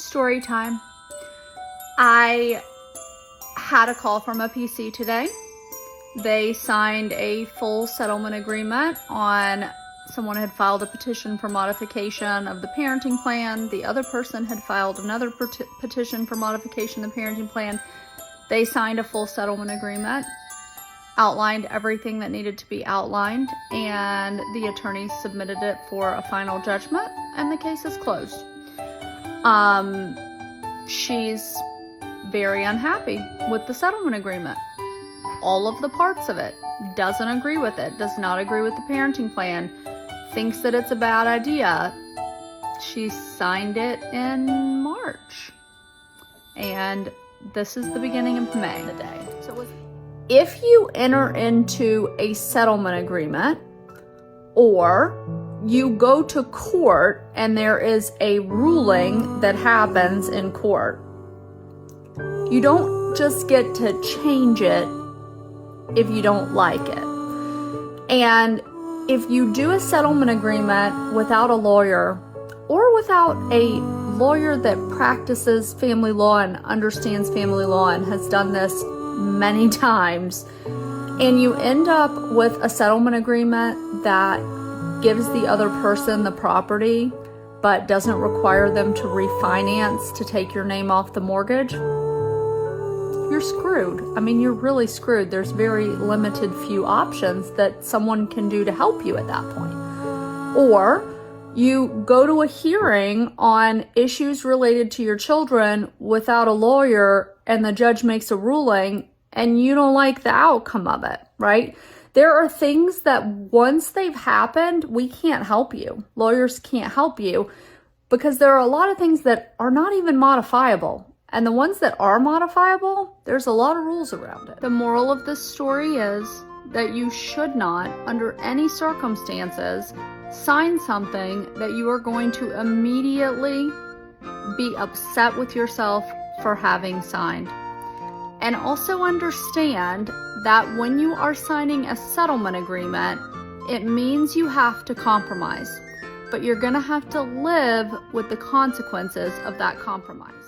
Story time. I had a call from a PC today. They signed a full settlement agreement on someone had filed a petition for modification of the parenting plan. The other person had filed another petition for modification of the parenting plan. They signed a full settlement agreement, outlined everything that needed to be outlined, and the attorneys submitted it for a final judgment, and the case is closed. She's very unhappy with the settlement agreement. All of the parts of it. Doesn't agree with it. Does not agree with the parenting plan. Thinks that it's a bad idea. She signed it in March. And this is the beginning of May. If you enter into a settlement agreement, or you go to court and there is a ruling that happens in court, you don't just get to change it if you don't like it. And if you do a settlement agreement without a lawyer, or without a lawyer that practices family law and understands family law and has done this many times, and you end up with a settlement agreement that gives the other person the property but doesn't require them to refinance to take your name off the mortgage, you're screwed. I mean, you're really screwed. There's very limited few options that someone can do to help you at that point. Or you go to a hearing on issues related to your children without a lawyer, and the judge makes a ruling and you don't like the outcome of it, right? There are things that once they've happened, we can't help you. Lawyers can't help you because there are a lot of things that are not even modifiable. And the ones that are modifiable, there's a lot of rules around it. The moral of this story is that you should not, under any circumstances, sign something that you are going to immediately be upset with yourself for having signed. And also understand that when you are signing a settlement agreement, it means you have to compromise, but you're going to have to live with the consequences of that compromise.